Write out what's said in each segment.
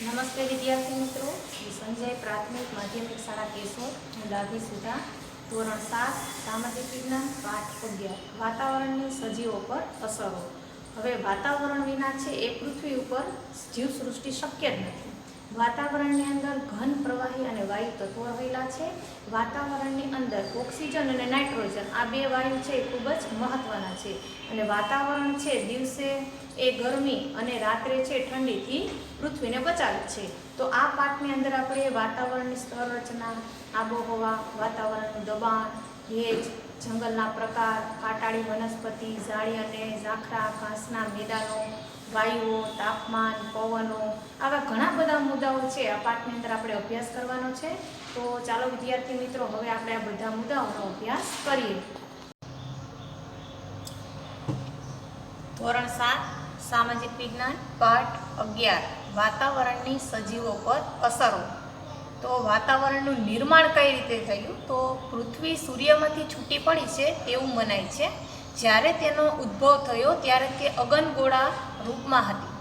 નમસ્તે વિદ્યાર્થી મિત્રો, શ્રી સંજય પ્રાથમિક માધ્યમિક શાળા કેશોદ, હું ડાભી સુધા, ધોરણ 7 સામાજિક વિજ્ઞાન પાઠ 11 વાતાવરણની સજીવો પર અસરો. હવે વાતાવરણ વિના છે એ પૃથ્વી ઉપર જીવસૃષ્ટિ શક્ય જ નથી. વાતાવરણની અંદર ઘન, પ્રવાહી અને વાયુ તત્વો રહેલા છે. વાતાવરણની અંદર ઓક્સિજન અને નાઇટ્રોજન આ બે વાયુ છે એ ખૂબ જ મહત્વના છે. અને વાતાવરણ છે દિવસે એ ગરમી અને રાત્રે છે ઠંડીથી પૃથ્વીને બચાવે છે. તો આ પાઠની અંદર આપણે વાતાવરણની સ્તર રચના, આબોહવા, વાતાવરણનું દબાણ, ભેજ, જંગલના પ્રકાર, કાંટાળી વનસ્પતિ, ઝાડી અને ઝાખરા, ઘાસના મેદાનો, વાયુઓ, તાપમાન, પવનો, આવા ઘણા બધા મુદ્દાઓ છે આ પાઠની અંદર આપણે અભ્યાસ કરવાનો છે. તો ચાલો વિદ્યાર્થી મિત્રો, હવે આપણે આ બધા મુદ્દાઓનો અભ્યાસ કરીએ. ધોરણ 7 સામાજિક વિજ્ઞાન પાઠ 11 વાતાવરણની સજીવો પર અસરો. તો વાતાવરણનું નિર્માણ કઈ રીતે થયું? તો પૃથ્વી સૂર્યમાંથી છૂટી પડી છે એવું મનાય છે. જ્યારે તેનો ઉદ્ભવ થયો ત્યારે તે અગનગોળા રૂપમાં હતી.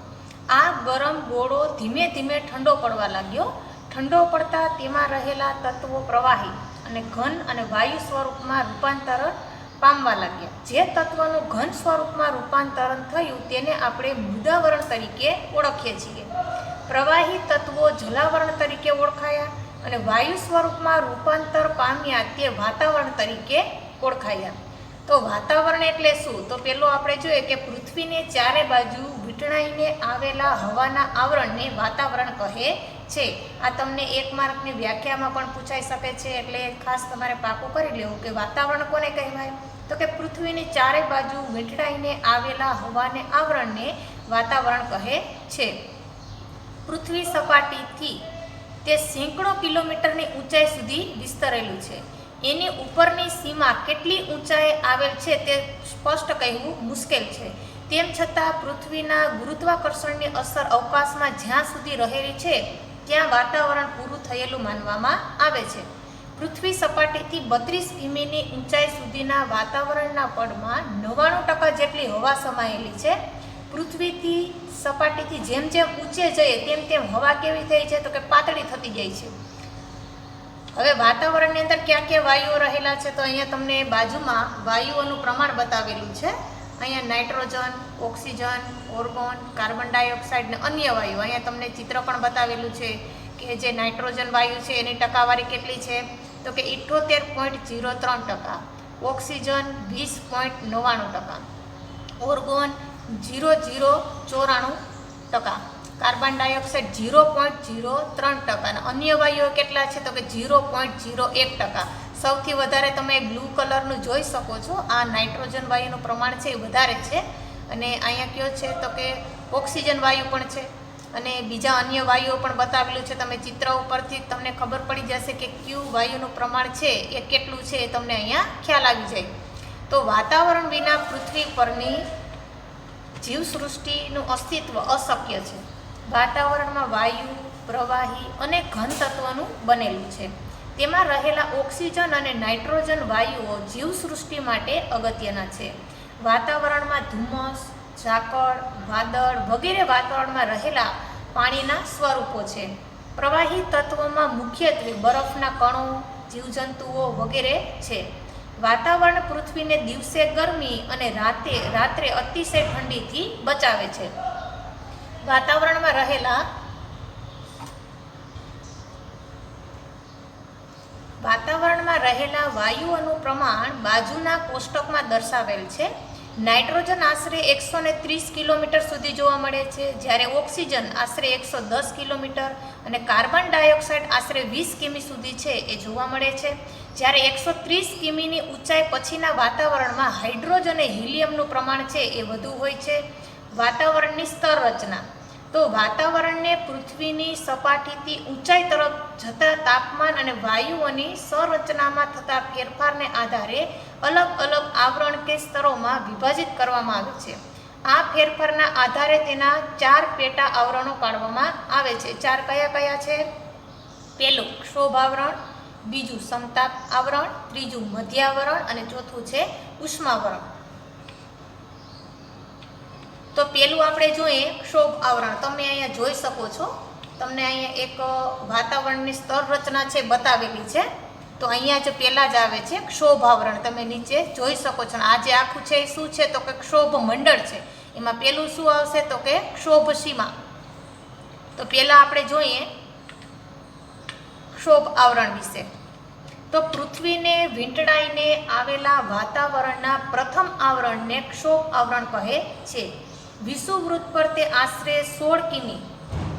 આ ગરમ ગોળો ધીમે ધીમે ઠંડો પડવા લાગ્યો. ઠંડો પડતા તેમાં રહેલા તત્વો પ્રવાહી અને ઘન અને વાયુ સ્વરૂપમાં રૂપાંતરણ પામવા લાગ્યા. જે તત્વનું ઘન સ્વરૂપમાં રૂપાંતરણ થયું તેને આપણે મૃદાવરણ તરીકે ઓળખીએ છીએ. પ્રવાહી તત્વો જલાવરણ તરીકે ઓળખાયા અને વાયુ સ્વરૂપમાં રૂપાંતર પામ્યા તે વાતાવરણ તરીકે ઓળખાયા. તો વાતાવરણ એટલે શું? તો પેલો આપણે જોઈએ કે પૃથ્વીને ચારે બાજુ વીંટળાઈને આવેલા હવાના આવરણને વાતાવરણ કહે છે. આ તમને 1 માર્કની વ્યાખ્યામાં પણ પૂછાઈ શકે છે, એટલે ખાસ તમારે પાકું કરી લેવું કે વાતાવરણ કોને કહેવાય? તો કે પૃથ્વીની ચારે બાજુ વીંટળાઈને આવેલા હવાને આવરણને વાતાવરણ કહે છે. પૃથ્વી સપાટીથી તે સેંકડો કિલોમીટરની ઊંચાઈ સુધી વિસ્તરેલું છે. એની ઉપરની સીમા કેટલી ઊંચાઈ આવેલ છે તે સ્પષ્ટ કહેવું મુશ્કેલ છે. તેમ છતાં પૃથ્વીના ગુરુત્વાકર્ષણની અસર અવકાશમાં જ્યાં સુધી રહેલી છે ત્યાં વાતાવરણ પૂરું થયેલું માનવામાં આવે છે. પૃથ્વી સપાટીથી 32 કિમીની ઊંચાઈ સુધીના વાતાવરણના પડમાં 99% જેટલી હવા સમાયેલી છે. પૃથ્વીથી સપાટીથી જેમ જેમ ઊંચે જઈએ તેમ તેમ હવા કેવી થઈ છે? તો કે પાતળી થતી જાય છે. હવે વાતાવરણની અંદર ક્યાં ક્યાં વાયુઓ રહેલા છે? તો અહીંયા તમને બાજુમાં વાયુઓનું પ્રમાણ બતાવેલું છે. અહીંયા nitrogen, oxygen, argon, carbon dioxide ને અન્ય વાયુ. અહીંયા તમને ચિત્ર પણ બતાવેલું છે કે જે નાઇટ્રોજન વાયુ છે એની ટકાવારી કેટલી છે? તો કે 78.03%, ઓક્સિજન 20.99%, ઓર્ગોન 0.094%, કાર્બન ડાયોક્સાઇડ 0.03% અને અન્ય વાયુઓ કેટલા છે? તો કે 0.01%. સૌથી વધારે તમે બ્લુ કલરનું જોઈ શકો છો. આ નાઇટ્રોજન વાયુનું પ્રમાણ છે એ વધારે છે. અને અહીંયા કયો છે? તો કે ઓક્સિજન વાયુ પણ છે અને બીજા અન્ય વાયુઓ પણ બતાવેલું છે. તમે ચિત્ર ઉપરથી તમને ખબર પડી જશે કે કયું વાયુનું પ્રમાણ છે એ કેટલું છે એ તમને અહીંયા ખ્યાલ આવી જાય. તો વાતાવરણ વિના પૃથ્વી પરની જીવસૃષ્ટિનું અસ્તિત્વ અશક્ય છે. વાતાવરણમાં વાયુ, પ્રવાહી અને ઘન તત્વોનું બનેલું છે. તેમાં રહેલા ઓક્સિજન અને નાઇટ્રોજન વાયુઓ જીવસૃષ્ટિ માટે અગત્યના છે. વાતાવરણમાં ધુમ્મસ, ઝાકળ, વાદળ વગેરે વાતાવરણમાં રહેલા પાણીના સ્વરૂપો છે. પ્રવાહી તત્વોમાં મુખ્યત્વે બરફના કણો, જીવજંતુઓ વગેરે છે. વાતાવરણ પૃથ્વીને દિવસે ગરમી અને રાત્રે અતિશય ઠંડીથી બચાવે છે. વાતાવરણમાં રહેલા વાયુઓનું પ્રમાણ બાજુના કોષ્ટકમાં દર્શાવેલ છે. નાઇટ્રોજન આશરે 130 કિલોમીટર સુધી જોવા મળે છે, જ્યારે ઓક્સિજન આશરે 110 કિલોમીટર અને કાર્બન ડાયોક્સાઇડ આશરે 20 કિમી સુધી છે એ જોવા મળે છે. જ્યારે 130 કિમીની ઊંચાઈ પછીના વાતાવરણમાં હાઇડ્રોજન અને હિલિયમનું પ્રમાણ છે એ વધુ હોય છે. વાતાવરણની સ્તર રચના. તો વાતાવરણને પૃથ્વીની સપાટીથી ઊંચાઈ તરફ જતા તાપમાન અને વાયુઓની સંરચનામાં થતા ફેરફારને આધારે અલગ અલગ આવરણ કે સ્તરોમાં વિભાજિત કરવામાં આવે છે. આ ફેરફારના આધારે તેના 4 પેટા આવરણો પાડવામાં આવે છે. 4 કયા કયા છે? પહેલું ક્ષોભ આવરણ, બીજું સમતાપ આવરણ, ત્રીજું મધ્યાવરણ અને ચોથું છે ઉષ્માવરણ. તો પેલું આપણે જોઈએ ક્ષોભ આવરણ. તમે અહીંયા જોઈ શકો છો તમને અહીંયા એક વાતાવરણની સ્તર રચના છે બતાવેલી છે. તો અહીંયા જ પહેલાં જ આવે છે ક્ષોભ આવરણ, તમે નીચે જોઈ શકો છો. આ જે આખું છે એ શું છે તો કે ક્ષોભ મંડળ છે. એમાં પહેલું શું આવશે તો કે ક્ષોભ સીમા. તો પહેલાં આપણે જોઈએ ક્ષોભ આવરણ વિશે. તો પૃથ્વીને વીંટળાઈને આવેલા વાતાવરણના પ્રથમ આવરણને ક્ષોભ આવરણ કહે છે. વિષુવવૃત્ત પર તે આશરે 16 કિમી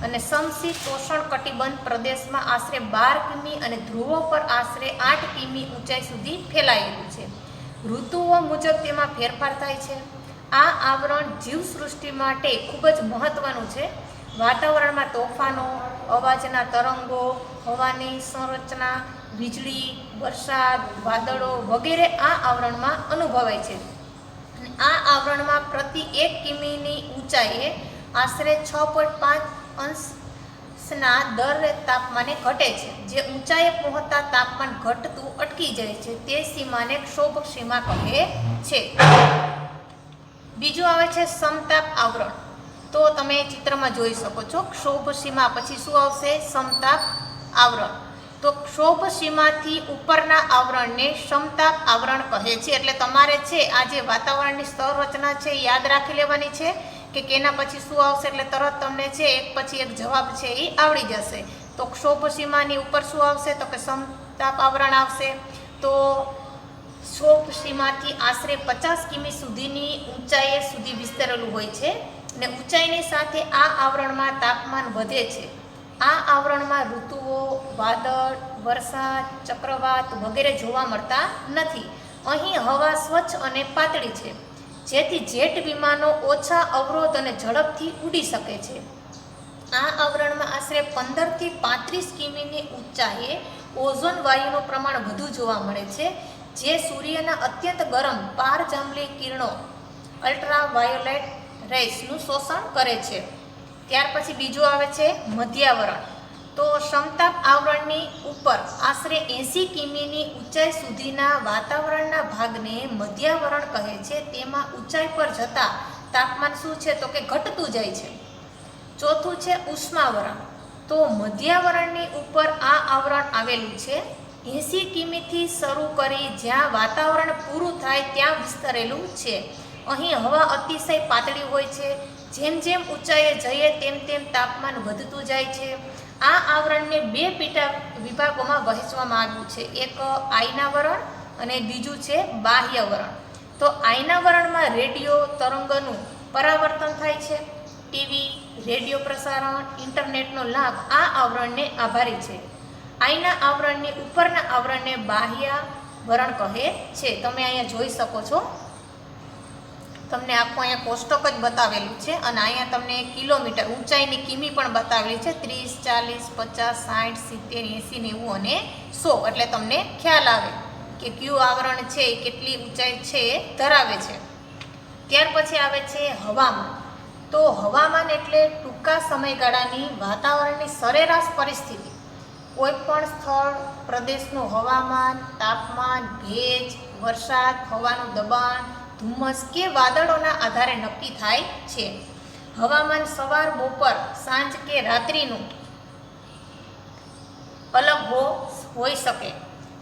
અને સમશીતોષ્ણ કટિબંધ પ્રદેશમાં આશરે 12 કિમી અને ધ્રુવો પર આશરે 8 કિમી ઊંચાઈ સુધી ફેલાયેલું છે. ઋતુઓ મુજબ તેમાં ફેરફાર થાય છે. આ આવરણ જીવસૃષ્ટિ માટે ખૂબ જ મહત્વનું છે. વાતાવરણમાં તોફાનો, અવાજના તરંગો, હવાની સંરચના, વીજળી, વરસાદ, વાદળો વગેરે આ આવરણમાં અનુભવાય છે. આ આવરણમાં પ્રતિ 1 કિમીની ઊંચાઈએ આશરે 6.5 અંશના દરે તાપમાને ઘટે છે. જે ઊંચાઈએ પહોંચતા તાપમાન ઘટતું અટકી જાય છે તે સીમાને ક્ષોભ સીમા કહે છે. બીજું આવે છે સમતાપ આવરણ. તો તમે ચિત્રમાં જોઈ શકો છો ક્ષોભ સીમા પછી શું આવશે? સમતાપ આવરણ. તો ક્ષોભ સીમાથી ઉપરના આવરણને સમતાપ આવરણ કહે છે. એટલે તમારે છે આ જે વાતાવરણની સ્તર રચના છે એ યાદ રાખી લેવાની છે કે કેના પછી શું આવશે, એટલે તરત તમને છે એક પછી એક જવાબ છે એ આવડી જશે. તો ક્ષોભ સીમાની ઉપર શું આવશે તો કે સમતાપ આવરણ આવશે. તો ક્ષોભ સીમાથી આશરે 50 કિમી સુધીની ઊંચાઈએ સુધી વિસ્તરેલું હોય છે અને ઊંચાઈની સાથે આ આવરણમાં તાપમાન વધે છે. આ આવરણમાં ઋતુઓ, વાદળ, વરસાદ, ચક્રવાત વગેરે જોવા મળતા નથી. અહીં હવા સ્વચ્છ અને પાતળી છે જેથી જેટ વિમાનો ઓછા અવરોધ અને ઝડપથી ઉડી શકે છે. આ આવરણમાં આશરે 15 થી 35 કિમીની ઊંચાઈએ ઓઝોન વાયુનું પ્રમાણ વધુ જોવા મળે છે જે સૂર્યના અત્યંત ગરમ પારજાંબલી કિરણો અલ્ટ્રાવાયોલેટ રેસનું શોષણ કરે છે. ત્યાર પછી બીજું આવે છે મધ્યાવરણ. તો સમતાપ આવરણની ઉપર આશરે 80 કિમીની ઊંચાઈ સુધીના વાતાવરણના ભાગને મધ્યાવરણ કહે છે. તેમાં ઊંચાઈ પર જતાં તાપમાન શું છે તો કે ઘટતું જાય છે. ચોથું છે ઉષ્માવરણ. તો મધ્યાવરણની ઉપર આ આવરણ આવેલું છે. 80 કિમીથી શરૂ કરી જ્યાં વાતાવરણ પૂરું થાય ત્યાં વિસ્તરેલું છે. અહીં હવા અતિશય પાતળી હોય છે. જેમ જેમ ઊંચાઈએ જઈએ તેમ તેમ તાપમાન વધતું જાય છે. આ આવરણને 2 પેટા વિભાગોમાં વહેંચવામાં આવ્યું છે. એક આયનાવરણ અને બીજું છે બાહ્યવરણ. તો આયનાવરણમાં રેડિયો તરંગોનું પરાવર્તન થાય છે. ટીવી, રેડિયો પ્રસારણ, ઇન્ટરનેટનો લાભ આ આવરણને આભારી છે. આયના આવરણની ઉપરના આવરણને બાહ્યાવરણ કહે છે. તમે અહીંયા જોઈ શકો છો, તમને આખું અહીંયા કોષ્ટક જ બતાવેલું છે અને અહીંયા તમને કિલોમીટર ઊંચાઈની કિમી પણ બતાવેલી છે. 30, 40, 50, 60, 70, 80, 90 અને 100. એટલે તમને ખ્યાલ આવે કે કયું આવરણ છે એ કેટલી ઊંચાઈ છે એ ધરાવે છે. ત્યાર પછી આવે છે હવામાન. તો હવામાન એટલે ટૂંકા સમયગાળાની વાતાવરણની સરેરાશ પરિસ્થિતિ. કોઈ પણ સ્થળ, પ્રદેશનું હવામાન, તાપમાન, ભેજ, વરસાદ, હવાનું દબાણ, ધુમ્મસ કે વાદળોના આધારે નક્કી થાય છે. હવામાન સવાર, બપોર, સાંજ કે રાત્રિનું અલગ હોઈ શકે.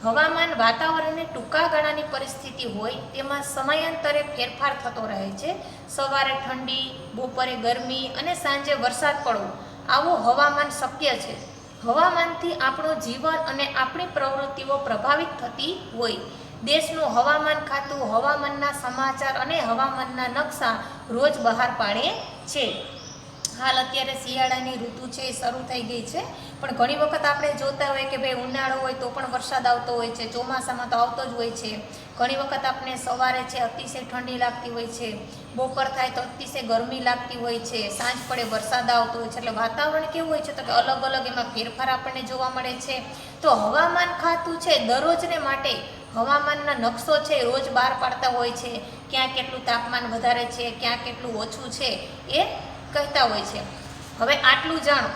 હવામાન વાતાવરણની ટૂંકા ગાળાની પરિસ્થિતિ હોય તેમાં સમયાંતરે ફેરફાર થતો રહે છે. સવારે ઠંડી, બપોરે ગરમી અને સાંજે વરસાદ પડવો આવું હવામાન શક્ય છે. હવામાનથી આપણું જીવન અને આપણી પ્રવૃત્તિઓ પ્રભાવિત થતી હોય. દેશનું હવામાન ખાતું હવામાનના સમાચાર અને હવામાનના નકશા રોજ બહાર પાડે છે. હાલ અત્યારે શિયાળાની ઋતુ છે એ શરૂ થઈ ગઈ છે, પણ ઘણી વખત આપણે જોતા હોય કે ભાઈ ઉનાળો હોય તો પણ વરસાદ આવતો હોય છે, ચોમાસામાં તો આવતો જ હોય છે. ઘણી વખત આપણે સવારે છે અતિશય ઠંડી લાગતી હોય છે, બપોર થાય તો અતિશય ગરમી લાગતી હોય છે, સાંજ પડે વરસાદ આવતો હોય છે. એટલે વાતાવરણ કેવું હોય છે તો કે અલગ અલગ એમાં ફેરફાર આપણને જોવા મળે છે. તો હવામાન ખાતું છે દરરોજને માટે હવામાનના નકશો છે રોજ બહાર પાડતા હોય છે. ક્યાં કેટલું તાપમાન વધારે છે, ક્યાં કેટલું ઓછું છે એ કહેતા હોય છે. હવે આટલું જાણો.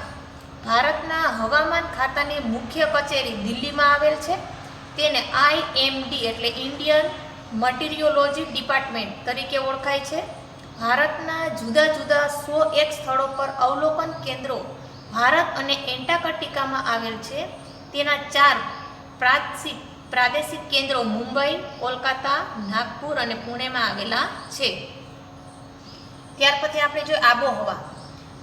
ભારતના હવામાન ખાતાની મુખ્ય કચેરી દિલ્હીમાં આવેલ છે. તેને IMD એટલે ઇન્ડિયન મટીરિયોલોજી ડિપાર્ટમેન્ટ તરીકે ઓળખાય છે. ભારતના જુદા જુદા 101 સ્થળો પર અવલોકન કેન્દ્રો ભારત અને એન્ટાર્કટિકામાં આવેલ છે. તેના 4 પ્રાદેશિક કેન્દ્રો મુંબઈ, કોલકાતા, નાગપુર અને પુણેમાં આવેલા છે. ત્યાર પછી આપણે જોઈએ આબોહવા.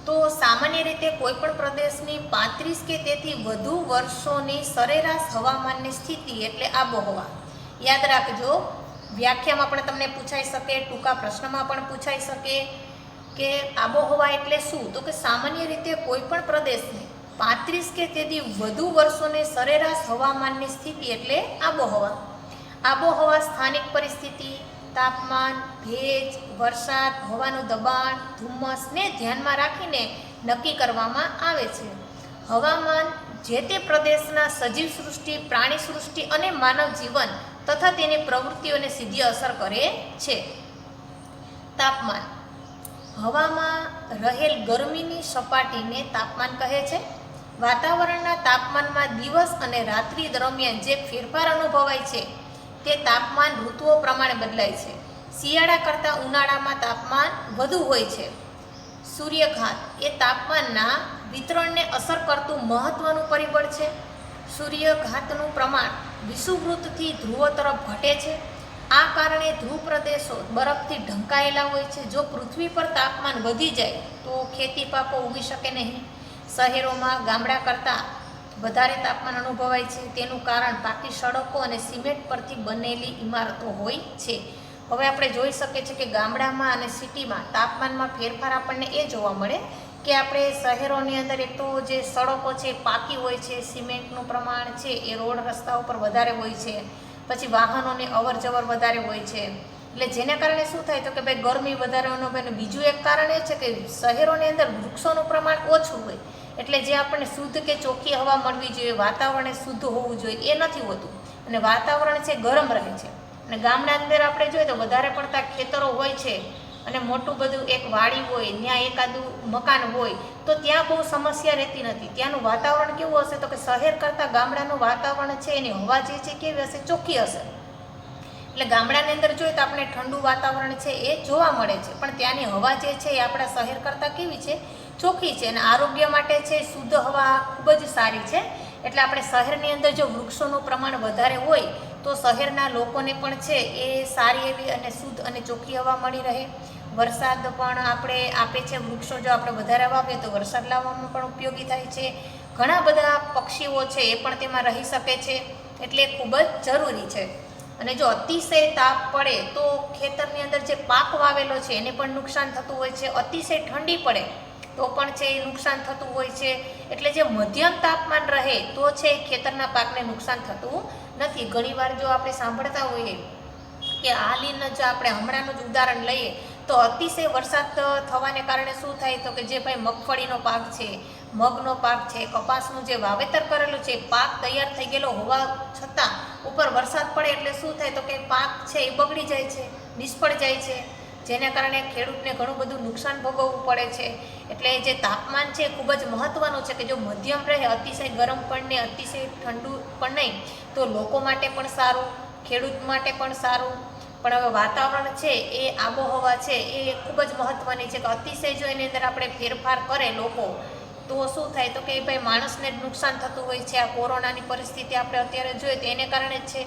તો સામાન્ય રીતે કોઈપણ પ્રદેશની 35 કે તેથી વધુ વર્ષોની સરેરાશ હવામાનની સ્થિતિ એટલે આબોહવા. યાદ રાખજો, વ્યાખ્યામાં પણ તમને પૂછાઈ શકે, ટૂંકા પ્રશ્નમાં પણ પૂછાઈ શકે કે આબોહવા એટલે શું. તો કે સામાન્ય રીતે કોઈપણ પ્રદેશની 35 કે તેથી વધુ વર્ષોની સરેરાશ હવામાનની સ્થિતિ એટલે આબોહવા. આબોહવા સ્થાનિક પરિસ્થિતિ, તાપમાન, ભેજ, વરસાદ, હવાનું દબાણ, ધુમ્મસને ધ્યાનમાં રાખીને નક્કી કરવામાં આવે છે. હવામાન જે તે પ્રદેશના સજીવ સૃષ્ટિ, પ્રાણી સૃષ્ટિ અને માનવ જીવન તથા તેની પ્રવૃત્તિઓને સીધી અસર કરે છે. તાપમાન. હવામાં રહેલ ગરમીની સપાટીને તાપમાન કહે છે. વાતાવરણના તાપમાનમાં દિવસ અને રાત્રિ દરમિયાન જે ફેરફાર અનુભવાય છે તે તાપમાન ઋતુઓ પ્રમાણે બદલાય છે. શિયાળા કરતાં ઉનાળામાં તાપમાન વધુ હોય છે. સૂર્યઘાત એ તાપમાનના વિતરણને અસર કરતું મહત્વનું પરિબળ છે. સૂર્યઘાતનું પ્રમાણ વિષુવવૃત્તથી ધ્રુવો તરફ ઘટે છે. આ કારણે ધ્રુવ પ્રદેશો બરફથી ઢંકાયેલા હોય છે. જો પૃથ્વી પર તાપમાન વધી જાય તો ખેતી પાકો ઉગી શકે નહીં. શહેરોમાં ગામડા કરતાં વધારે તાપમાન અનુભવાય છે. તેનું કારણ પાકી સડકો અને સિમેન્ટ પરથી બનેલી ઇમારતો હોય છે. હવે આપણે જોઈ શકીએ છીએ કે ગામડામાં અને સિટીમાં તાપમાનમાં ફેરફાર આપણને એ જોવા મળે કે આપણે શહેરોની અંદર એક તો જે સડકો છે પાકી હોય છે, સિમેન્ટનું પ્રમાણ છે એ રોડ રસ્તા ઉપર વધારે હોય છે, પછી વાહનોની અવર જવર વધારે હોય છે. એટલે જેના કારણે શું થાય તો કે ભાઈ ગરમી વધારે અનુભવે. બીજું એક કારણ એ છે કે શહેરોની અંદર વૃક્ષોનું પ્રમાણ ઓછું હોય, એટલે જે આપણને શુદ્ધ કે ચોખ્ખી હવા મળવી જોઈએ, વાતાવરણ શુદ્ધ હોવું જોઈએ, એ નથી હોતું અને વાતાવરણ છે ગરમ રહે છે. અને ગામડા અંદર આપણે જોઈએ તો વધારે પડતા ખેતરો હોય છે અને મોટું બધું એક વાડી હોય, ત્યાં એકાદું મકાન હોય તો ત્યાં બહુ સમસ્યા રહેતી નથી. ત્યાંનું વાતાવરણ કેવું હશે તો કે શહેર કરતાં ગામડાનું વાતાવરણ છે એની હવા જે છે કેવી હશે, ચોખ્ખી હશે. એટલે ગામડાની અંદર જોઈએ તો આપણે ઠંડુ વાતાવરણ છે એ જોવા મળે છે, પણ ત્યાંની હવા જે છે એ આપણા શહેર કરતાં કેવી છે, ચોખ્ખી છે. અને આરોગ્ય માટે છે શુદ્ધ હવા ખૂબ જ સારી છે. એટલે આપણે શહેરની અંદર જો વૃક્ષોનું પ્રમાણ વધારે હોય તો શહેરના લોકોને પણ છે એ સારી એવી અને શુદ્ધ અને ચોખ્ખી હવા મળી રહે. વરસાદ પણ આપણે આપે છે વૃક્ષો. જો આપણે વધારે વાવીએ તો વરસાદ લાવવામાં પણ ઉપયોગી થાય છે. ઘણા બધા પક્ષીઓ છે એ પણ તેમાં રહી શકે છે, એટલે ખૂબ જ જરૂરી છે. અને જો અતિશય તાપ પડે તો ખેતરની અંદર જે પાક વાવેલો છે એને પણ નુકસાન થતું હોય છે. અતિશય ઠંડી પડે તો પણ છે એ નુકસાન થતું હોય છે. એટલે જે મધ્યમ તાપમાન રહે તો છે ખેતરના પાકને નુકસાન થતું નથી. ઘણીવાર જો આપણે સાંભળતા હોઈએ કે હાલીને જો આપણે હમણાંનું જ ઉદાહરણ લઈએ તો અતિશય વરસાદ થવાને કારણે શું થાય તો કે જે ભાઈ મગફળીનો પાક છે, મગનો પાક છે, કપાસનું જે વાવેતર કરેલું છે, પાક તૈયાર થઈ ગયેલો હોવા છતાં ઉપર વરસાદ પડે એટલે શું થાય તો કે પાક છે એ બગડી જાય છે, નિષ્ફળ જાય છે, જેના કારણે ખેડૂતને ઘણું બધું નુકસાન ભોગવવું પડે છે. એટલે જે તાપમાન છે ખૂબ જ મહત્ત્વનું છે કે જો મધ્યમ રહે, અતિશય ગરમ પણ નહીં, અતિશય ઠંડુ પણ નહીં, તો લોકો માટે પણ સારું, ખેડૂત માટે પણ સારું. પણ હવે વાતાવરણ છે એ આબોહવા છે એ ખૂબ જ મહત્ત્વની છે કે અતિશય જો એની અંદર આપણે ફેરફાર કરે લોકો તો શું થાય તો કે ભાઈ માણસને જ નુકસાન થતું હોય છે. આ કોરોનાની પરિસ્થિતિ આપણે અત્યારે જોઈએ તો એને કારણે જ છે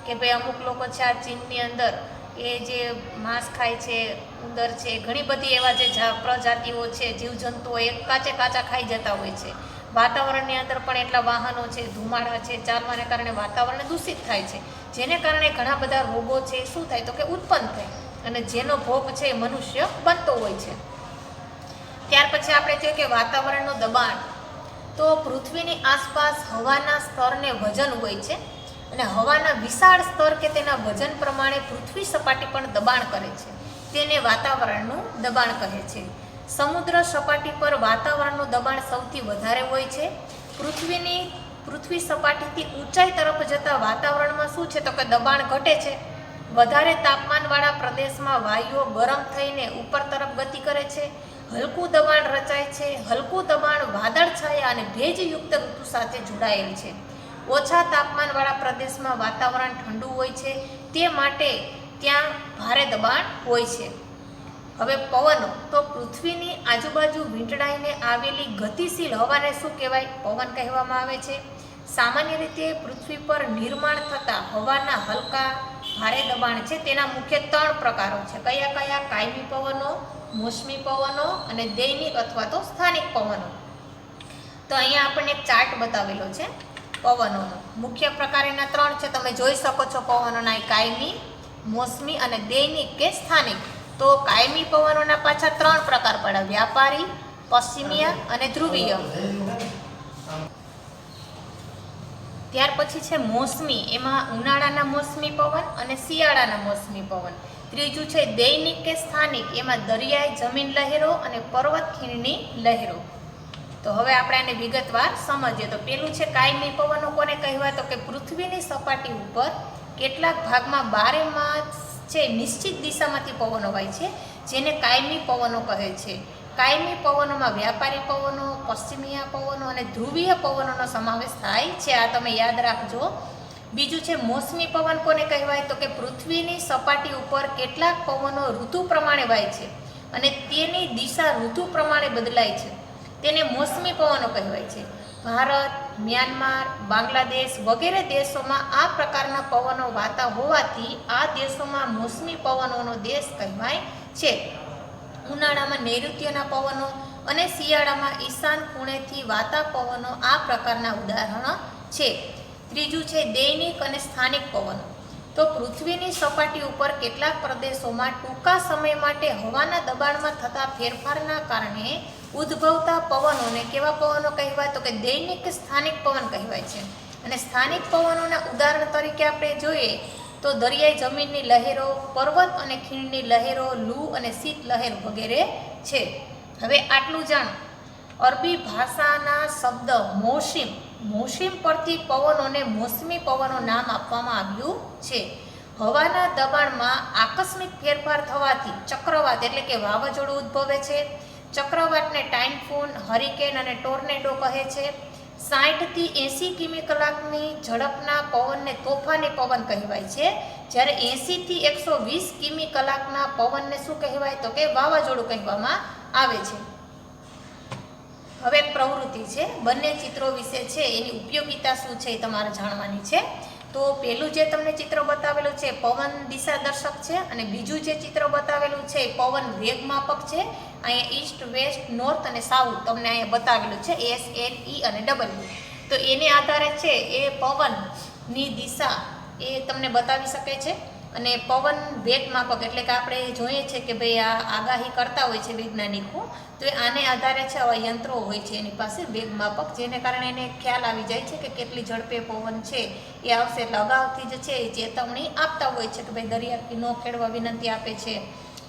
કે ભાઈ અમુક લોકો છે આ ચીનની અંદર એ જે માંસ ખાય છે, ઉંદર છે, ઘણી બધી એવા જે પ્રજાતિઓ છે, જીવજંતુઓ એ કાચા ખાઈ જતા હોય છે. વાતાવરણની અંદર પણ એટલા વાહનો છે, ધુમાડા છે, ચાલવાને કારણે વાતાવરણ દૂષિત થાય છે, જેને કારણે ઘણા બધા રોગો છે શું થાય તો કે ઉત્પન્ન થાય અને જેનો ભોગ છે એ મનુષ્ય બનતો હોય છે. ત્યાર પછી આપણે જોઈએ કે વાતાવરણનું દબાણ. તો પૃથ્વીની આસપાસ હવાના સ્તરને વજન હોય છે અને હવાના વિશાળ સ્તર કે તેના વજન પ્રમાણે પૃથ્વી સપાટી પણ દબાણ કરે છે. તેને વાતાવરણનું દબાણ કહે છે. સમુદ્ર સપાટી પર વાતાવરણનું દબાણ સૌથી વધારે હોય છે. પૃથ્વી સપાટીથી ઊંચાઈ તરફ જતા વાતાવરણમાં શું છે તો કે દબાણ ઘટે છે. વધારે તાપમાનવાળા પ્રદેશમાં વાયુઓ ગરમ થઈને ઉપર તરફ ગતિ કરે છે. હલકું દબાણ રચાય છે. હલકું દબાણ વાદળછાયા અને ભેજયુક્ત ઋતુ સાથે જોડાયેલ છે. ઓછા તાપમાનવાળા પ્રદેશમાં વાતાવરણ ઠંડુ હોય છે, તે માટે ત્યાં ભારે દબાણ હોય છે. હવે પવનો, તો પૃથ્વીની આજુબાજુ વીંટળાઈને આવેલી ગતિશીલ હવાને શું કહેવાય? પવન કહેવામાં આવે છે. સામાન્ય રીતે પૃથ્વી પર નિર્માણ થતા હવાના હલકા ભારે દબાણ છે તેના મુખ્ય 3 પ્રકારો છે. કયા કયા? કાયમી પવનો, મોસમી પવનો અને દૈનિક અથવા તો સ્થાનિક પવનો. તો અહીંયા આપણને એક ચાર્ટ બતાવેલો છે પવનોનો. મુખ્ય પ્રકાર એના 3 છે, તમે જોઈ શકો છો પવનોના. કાયમી, મોસમી અને દૈનિક કે સ્થાનિક. તો કાયમી પવનોના પાછા 3 પ્રકાર પડે: વ્યાપારી, પશ્ચિમીય અને ધ્રુવીય. ત્યાર પછી છે મોસમી, એમાં ઉનાળાના મોસમી પવન અને શિયાળાના મોસમી પવન. ત્રીજું છે દૈનિક કે સ્થાનિક, એમાં દરિયાઈ જમીન લહેરો અને પર્વત ખીણની લહેરો. તો હવે આપણે આને વિગતવાર સમજીએ. તો પેલું છે કાયમી પવનો. કોને કહેવાય? તો કે પૃથ્વીની સપાટી ઉપર કેટલાક ભાગમાં 12 માસ છે નિશ્ચિત દિશામાંથી પવનો વાય છે, જેને કાયમી પવનો કહે છે. કાયમી પવનોમાં વ્યાપારી પવનો, પશ્ચિમીય પવનો અને ધ્રુવીય પવનોનો સમાવેશ થાય છે. આ તમે યાદ રાખજો. બીજું છે મોસમી પવન. કોને કહેવાય? તો કે પૃથ્વીની સપાટી ઉપર કેટલાક પવનો ઋતુ પ્રમાણે વાય છે અને તેની દિશા ઋતુ પ્રમાણે બદલાય છે, તેને મોસમી પવનો કહેવાય છે. ભારત, મ્યાનમાર, બાંગ્લાદેશ વગેરે દેશોમાં આ પ્રકારના પવનો વાતા હોવાથી આ દેશોમાં મોસમી પવનોનો દેશ કહેવાય છે. ઉનાળામાં નૈઋત્યના પવનો અને શિયાળામાં ઈશાન ખૂણેથી વાતા પવનો આ પ્રકારના ઉદાહરણો છે. ત્રીજું છે દૈનિક અને સ્થાનિક પવનો. તો પૃથ્વીની સપાટી ઉપર કેટલાક પ્રદેશોમાં ટૂંકા સમય માટે હવાના દબાણમાં થતા ફેરફારના કારણે ઉદ્ભવતા પવનોને કેવા પવનો કહેવાય? તો કે દૈનિક કે સ્થાનિક પવન કહેવાય છે. અને સ્થાનિક પવનોના ઉદાહરણ તરીકે આપણે જોઈએ તો દરિયાઈ જમીનની લહેરો, પર્વત અને ખીણની લહેરો, લૂ અને શીત લહેર વગેરે છે. હવે આટલું જાણો. અરબી ભાષાના શબ્દ મોસમ પરથી પવનોને મોસમી પવનો નામ આપવામાં આવ્યું છે. હવાના દબાણમાં આકસ્મિક ફેરફાર થવાથી ચક્રવાત એટલે કે વાવાઝોડું ઉદ્ભવે છે. ચક્રવાતને ટાઇફૂન, હરિકેન અને ટોર્નેડો કહે છે. 60 થી 80 કિમી કલાકની ઝડપના પવનને તોફાની પવન કહેવાય છે, જ્યારે 80 થી 120 કિમી કલાકના પવનને શું કહેવાય? તો કે વાવાઝોડું કહેવામાં આવે છે. હવે પ્રવૃત્તિ છે, બંને ચિત્રો વિશે છે, એની ઉપયોગિતા શું છે એ તમારે જાણવાની છે. તો પહેલું જે તમને ચિત્ર બતાવેલું છે પવન દિશા દર્શક છે, અને બીજું જે ચિત્ર બતાવેલું છે એ પવન વેગ માપક છે. અહીંયા ઈસ્ટ, વેસ્ટ, નોર્થ અને સાઉથ તમને અહીંયા બતાવેલું છે, S, N, E અને W. તો એને આધારે છે એ પવનની દિશા એ તમને બતાવી શકે છે. અને પવન વેગ માપક એટલે કે આપણે જોઈએ છે કે ભાઈ આ આગાહી કરતા હોય છે વૈજ્ઞાનિકો, તો એ આને આધારે છે આવા યંત્રો હોય છે એની પાસે વેગ માપક, જેને કારણે એને ખ્યાલ આવી જાય છે કે કેટલી ઝડપે પવન છે એ આવશે. એટલે અગાઉથી જ છે એ ચેતવણી આપતા હોય છે કે ભાઈ દરિયા ન ખેડવા વિનંતી આપે છે,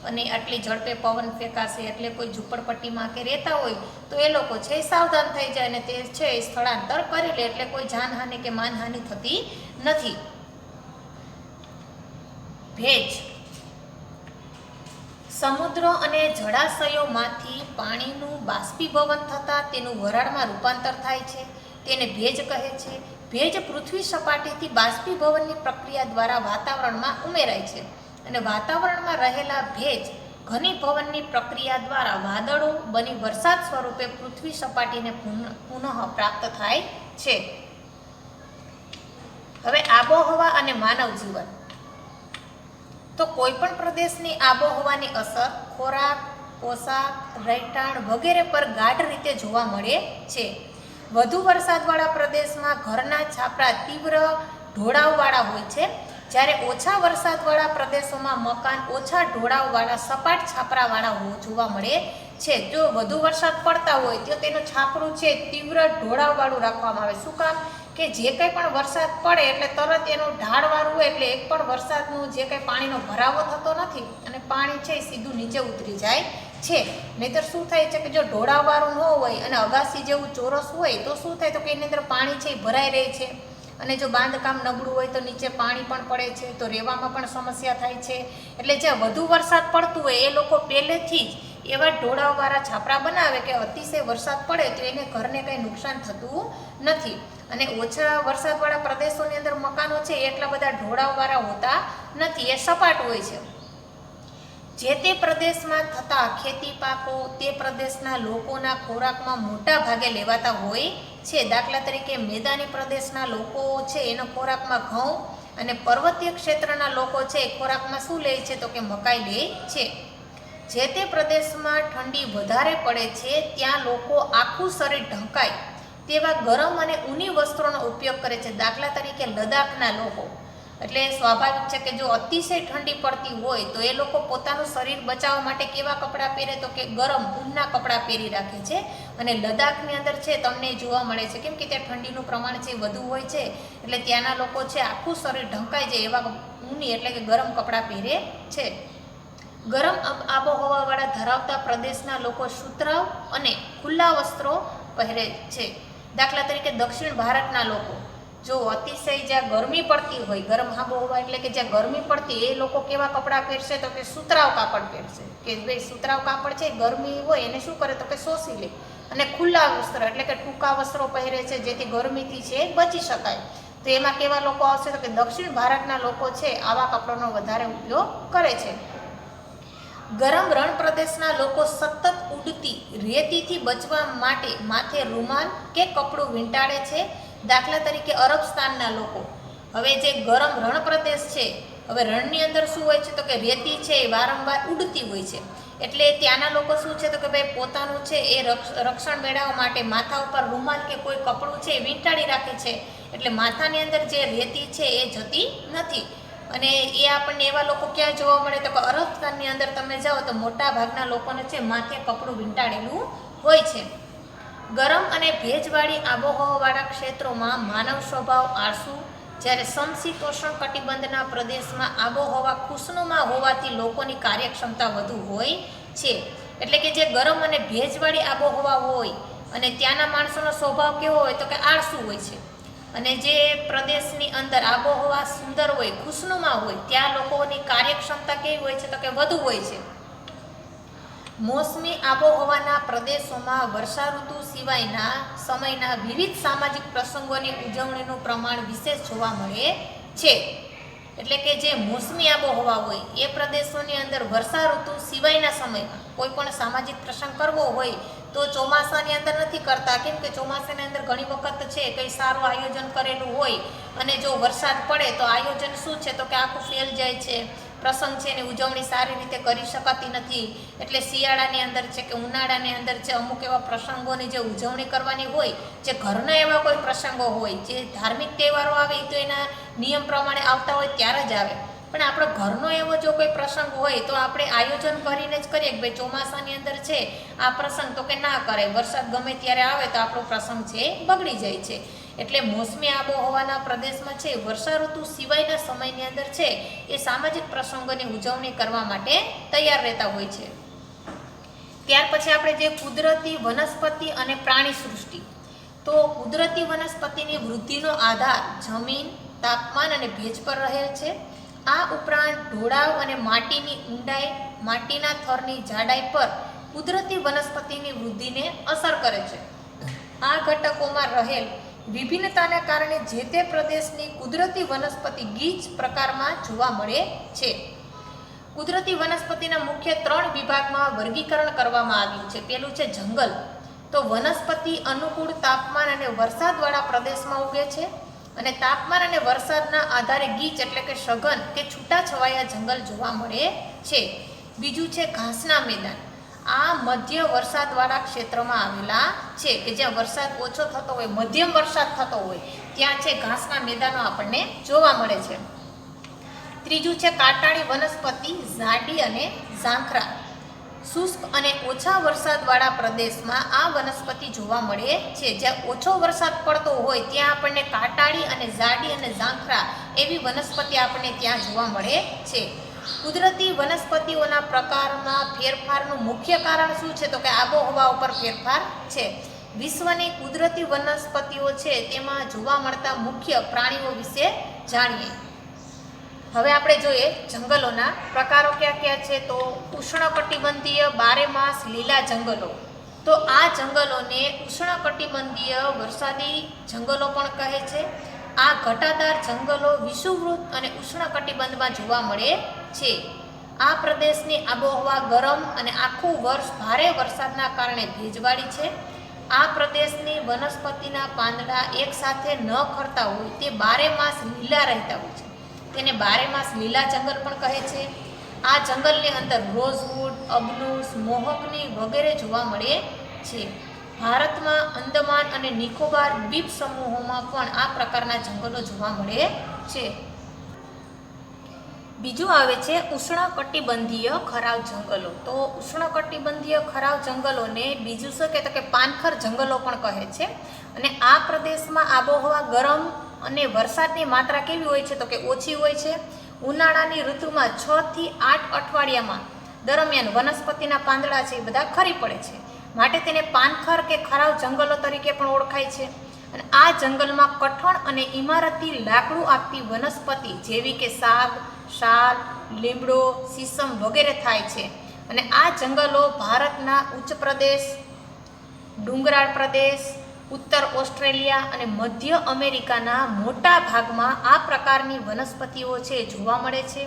અને આટલી ઝડપે પવન ફેંકાશે. એટલે કોઈ ઝૂંપડપટ્ટીમાં કે રહેતા હોય તો એ લોકો છે એ સાવધાન થઈ જાય અને તે છે એ સ્થળાંતર કરી લે, એટલે કોઈ જાનહાનિ કે માનહાનિ થતી નથી. ભેજ. સમુદ્ર અને જળાશયોમાંથી પાણીનું બાષ્પીભવન થતાં તેનું વરાળમાં રૂપાંતર થાય છે, તેને ભેજ કહે છે. ભેજ પૃથ્વી સપાટીથી બાષ્પીભવનની પ્રક્રિયા દ્વારા વાતાવરણમાં ઉમેરાય છે, અને વાતાવરણમાં રહેલા ભેજ ઘનીભવનની પ્રક્રિયા દ્વારા વાદળો બની વરસાદ સ્વરૂપે પૃથ્વી સપાટીને પુનઃ પ્રાપ્ત થાય છે. હવે આબોહવા અને માનવ જીવન. તો કોઈ પણ પ્રદેશની આબોહવાની અસર ખોરાક, પોશાક, રહેઠાણ વગેરે પર ગાઢ રીતે જોવા મળે છે. વધુ વરસાદવાળા પ્રદેશમાં ઘરના છાપરા તીવ્ર ઢોળાવવાળા હોય છે, જ્યારે ઓછા વરસાદવાળા પ્રદેશોમાં મકાન ઓછા ઢોળાવવાળા સપાટ છાપરાવાળા જોવા મળે છે. જો વધુ વરસાદ પડતા હોય તો તેનું છાપરું છે તીવ્ર ઢોળાવવાળું રાખવામાં આવે. શું કામ? કે જે કંઈ પણ વરસાદ પડે એટલે તરત એનું ઢાળવાળું હોય, એટલે એક પણ વરસાદનું જે કંઈ પાણીનો ભરાવો થતો નથી અને પાણી છે એ સીધું નીચે ઉતરી જાય છે. નહીંતર શું થાય છે કે જો ઢોળાવવાળું ન હોય અને અગાસી જેવું ચોરસ હોય તો શું થાય? તો કે એની અંદર પાણી છે એ ભરાઈ રહે છે, અને જો બાંધકામ નબળું હોય તો નીચે પાણી પણ પડે છે, તો રહેવામાં પણ સમસ્યા થાય છે. એટલે જ્યાં વધુ વરસાદ પડતું હોય એ લોકો પહેલેથી જ એવા ઢોળાવવાળા છાપરા બનાવે કે અતિશય વરસાદ પડે તો એને ઘરને કંઈ નુકસાન થતું નથી. અને ઓછા વરસાદવાળા પ્રદેશોની અંદર મકાનો છે એટલા બધા ઢોળાવવાળા હોતા નથી, એ સપાટ હોય છે. જે તે પ્રદેશમાં થતા ખેતી પાકો તે પ્રદેશના લોકોના ખોરાકમાં મોટા ભાગે લેવાતા હોય છે. દાખલા તરીકે મેદાની પ્રદેશના લોકો છે એનો ખોરાકમાં ઘઉં, અને પર્વતીય ક્ષેત્રના લોકો છે એ ખોરાકમાં શું લે છે તો કે મકાઈ લે છે. જે તે પ્રદેશમાં ઠંડી વધારે પડે છે ત્યાં લોકો આખું શરીર ઢંકાય તેવા ગરમ અને ઊની વસ્ત્રોનો ઉપયોગ કરે છે. દાખલા તરીકે લદ્દાખના લોકો, એટલે સ્વાભાવિક છે કે જો અતિશય ઠંડી પડતી હોય તો એ લોકો પોતાનું શરીર બચાવવા માટે કેવા કપડાં પહેરે તો કે ગરમ ઊનના કપડાં પહેરી રાખે છે. અને લદ્દાખની અંદર છે તમને જોવા મળે છે કેમ કે ત્યાં ઠંડીનું પ્રમાણ છે વધુ હોય છે, એટલે ત્યાંના લોકો છે આખું શરીર ઢંકાઈ જાય એવા ઊની એટલે કે ગરમ કપડાં પહેરે છે. ગરમ આબોહવાવાળા ધરાવતા પ્રદેશના લોકો સુતરાઉ અને ખુલ્લા વસ્ત્રો પહેરે છે. દાખલા તરીકે દક્ષિણ ભારતના લોકો જો અતિશય જ્યાં ગરમી પડતી હોય, ગરમ આબોહવા એટલે કે જ્યાં ગરમી પડતી એ લોકો કેવા કપડાં પહેરશે તો કે સુતરાઉ કાપડ પહેરશે. કે ભાઈ સુતરાઉ કાપડ છે ગરમી હોય એને શું કરે તો કે શોષી લે, અને ખુલ્લા વસ્ત્ર એટલે કે ટૂંકા વસ્ત્રો પહેરે છે જેથી ગરમીથી છે બચી શકાય. તો એમાં કેવા લોકો આવશે તો કે દક્ષિણ ભારતના લોકો છે આવા કપડાનો વધારે ઉપયોગ કરે છે. ગરમ રણ પ્રદેશના લોકો સતત ઉડતી રેતીથી બચવા માટે માથે રૂમાલ કે કપડું વીંટાળે છે. દાખલા તરીકે અરબસ્તાનના લોકો, હવે જે ગરમ રણ પ્રદેશ છે, હવે રણની અંદર શું હોય છે તો કે રેતી છે એ વારંવાર ઉડતી હોય છે, એટલે ત્યાંના લોકો શું છે તો કે ભાઈ પોતાનું છે એ રક્ષણ મેળવવા માટે માથા ઉપર રૂમાલ કે કોઈ કપડું છે એ વીંટાળી રાખે છે, એટલે માથાની અંદર જે રેતી છે એ જતી નથી. અને એ આપણને એવા લોકો ક્યાં જોવા મળે તો કે અરબસ્તાનની અંદર તમે જાઓ તો મોટા ભાગના લોકોને છે માથે કપડું વીંટાળેલું હોય છે. ગરમ અને ભેજવાળી આબોહવાવાળા ક્ષેત્રોમાં માનવ સ્વભાવ આળસુ, જ્યારે સમશીતોષ્ણ કટિબંધના પ્રદેશમાં આબોહવા ખુશનુમા હોવાથી લોકોની કાર્યક્ષમતા વધુ હોય છે. એટલે કે જે ગરમ અને ભેજવાળી આબોહવા હોય અને ત્યાંના માણસોનો સ્વભાવ કેવો હોય તો કે આળસુ હોય છે, અને જે પ્રદેશની અંદર આબોહવા સુંદર હોય ખુશનુમા હોય ત્યાં લોકોની કાર્યક્ષમતા કેવી હોય છે તો કે વધુ હોય છે. મોસમી આબોહવાના પ્રદેશોમાં વર્ષા ઋતુ સિવાયના સમયના વિવિધ સામાજિક પ્રસંગોની ઉજવણીનું પ્રમાણ વિશેષ જોવા મળે છે. એટલે કે જે મોસમી આબોહવા હોય એ પ્રદેશોની અંદર વર્ષા ઋતુ સિવાયના સમયમાં કોઈ પણ સામાજિક પ્રસંગ કરવો હોય તો ચોમાસાની અંદર નથી કરતા, કેમ કે ચોમાસાની અંદર ઘણી વખત છે કંઈ સારું આયોજન કરેલું હોય અને જો વરસાદ પડે તો આયોજન શું છે તો કે આખું ફેલ જાય છે, પ્રસંગ છે એની ઉજવણી સારી રીતે કરી શકાતી નથી. એટલે શિયાળાની અંદર છે કે ઉનાળાની અંદર છે અમુક એવા પ્રસંગોની જે ઉજવણી કરવાની હોય, જે ઘરના એવા કોઈ પ્રસંગો હોય, જે ધાર્મિક તહેવારો આવે તો એના નિયમ પ્રમાણે આવતા હોય ત્યારે જ આવે, પણ આપણો ઘરનો એવો જો કોઈ પ્રસંગ હોય તો આપણે આયોજન કરીને જ કરીએ કે ભાઈ ચોમાસાની અંદર છે આ પ્રસંગ તો કે ના કરાય, વરસાદ ગમે ત્યારે આવે તો આપણો પ્રસંગ છે બગડી જાય છે. એટલે મોસમી આબોહવાના પ્રદેશમાં છે વર્ષા ઋતુ સિવાયના સમયની અંદર છે એ સામાજિક પ્રસંગોની ઉજવણી કરવા માટે તૈયાર રહેતા હોય છે. ત્યાર પછી આપણે જે કુદરતી વનસ્પતિ અને પ્રાણી સૃષ્ટિ, તો કુદરતી વનસ્પતિની વૃદ્ધિનો આધાર જમીન, તાપમાન અને ભેજ પર રહેલ છે. આ ઉપરાંત ઢોળાવ અને માટીની ઊંડાઈ, માટીના થરની જાડાઈ પર કુદરતી વનસ્પતિની વૃદ્ધિને અસર કરે છે. આ ઘટકોમાં રહેલ વિભિન્નતાને કારણે જે તે પ્રદેશની કુદરતી વનસ્પતિ ગીચ પ્રકારમાં જોવા મળે છે. કુદરતી વનસ્પતિના મુખ્ય 3 વિભાગમાં વર્ગીકરણ કરવામાં આવ્યું છે. પેલું છે જંગલ, તો વનસ્પતિ અનુકૂળ તાપમાન અને વરસાદવાળા પ્રદેશમાં ઉગે છે, અને તાપમાન અને વરસાદના આધારે ગીચ એટલે કે સઘન કે છૂટાછવાયા જંગલ જોવા મળે છે. બીજું છે ઘાસના મેદાન, આ મધ્ય વરસાદવાળા ક્ષેત્રમાં આવેલા છે કે જ્યાં વરસાદ ઓછો થતો હોય, મધ્યમ વરસાદ થતો હોય ત્યાં છે ઘાસના મેદાનો આપણને જોવા મળે છે. ત્રીજું છે કાંટાળી વનસ્પતિ, ઝાડી અને ઝાંખરા. શુષ્ક અને ઓછા વરસાદવાળા પ્રદેશમાં આ વનસ્પતિ જોવા મળે છે. જ્યાં ઓછો વરસાદ પડતો હોય ત્યાં આપણને કાંટાળી અને ઝાડી અને ઝાંખરા એવી વનસ્પતિ આપણને ત્યાં જોવા મળે છે. કુદરતી વનસ્પતિઓના પ્રકારમાં ફેરફારનું મુખ્ય કારણ શું છે તો કે આબોહવા ઉપર ફેરફાર છે. વિશ્વની કુદરતી વનસ્પતિઓ છે તેમાં જોવા મળતા મુખ્ય પ્રાણીઓ વિશે જાણીએ. હવે આપણે જોઈએ જંગલોના પ્રકારો ક્યાં ક્યાં છે. તો ઉષ્ણકટિબંધીય બારેમાસ લીલા જંગલો, તો આ જંગલોને ઉષ્ણકટિબંધીય વરસાદી જંગલો પણ કહે છે. આ ઘટાદાર જંગલો વિષુવવૃત્ત અને ઉષ્ણકટિબંધમાં જોવા મળે છે. આ પ્રદેશની આબોહવા ગરમ અને આખું વર્ષ ભારે વરસાદના કારણે ભેજવાળી છે. આ પ્રદેશની વનસ્પતિના પાંદડા એકસાથે ન ખરતા હોય તે બારે માસ લીલા રહેતા હોય છે. તેને બારે માસ લીલા જંગલ પણ કહે છે. આ જંગલની અંદર રોઝવુડ, અબનુસ, મોહકની વગેરે જોવા મળે છે. ભારતમાં અંદમાન અને નિકોબાર દ્વીપ સમૂહોમાં પણ આ પ્રકારના જંગલો જોવા મળે છે. બીજું આવે છે ઉષ્ણકટિબંધીય ખરાવ જંગલો. તો ઉષ્ણકટિબંધીય ખરાવ જંગલોને બીજું શું કે, તો કે પાનખર જંગલો પણ કહે છે. અને આ પ્રદેશમાં આબોહવા ગરમ અને વરસાદની માત્રા કેવી હોય છે, તો કે ઓછી હોય છે. ઉનાળાની ઋતુમાં 6 થી 8 અઠવાડિયામાં દરમિયાન વનસ્પતિના પાંદડા છે એ બધા ખરી પડે છે, માટે તેને પાનખર કે ખરાવ જંગલો તરીકે પણ ઓળખાય છે. અને આ જંગલમાં કઠણ અને ઇમારતી લાકડું આપતી વનસ્પતિ જેવી કે સાગ, શાલ, લીમડો, સીસમ વગેરે થાય છે. અને આ જંગલો ભારતના ઉચ્ચ પ્રદેશ, ડુંગરાળ પ્રદેશ, ઉત્તર ઓસ્ટ્રેલિયા અને મધ્ય અમેરિકાના મોટા ભાગમાં આ પ્રકારની વનસ્પતિઓ છે જોવા મળે છે.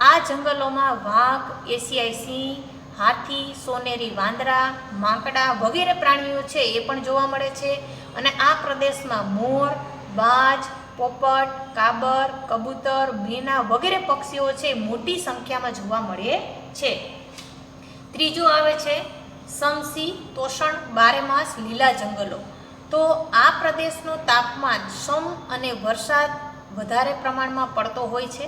આ જંગલોમાં વાઘ, એશિયાઈ સિંહ, હાથી, સોનેરી વાંદરા, માંકડા વગેરે પ્રાણીઓ છે એ પણ જોવા મળે છે. અને આ પ્રદેશમાં મોર, બાજ, પોપટ, કાબર, કબૂતર, મેના વગેરે પક્ષીઓ છે મોટી સંખ્યામાં જોવા મળે છે. ત્રીજું આવે છે સમશીતોષ્ણ બારેમાસ લીલા જંગલો. તો આ પ્રદેશનું તાપમાન સમ અને વરસાદ વધારે પ્રમાણમાં પડતો હોય છે.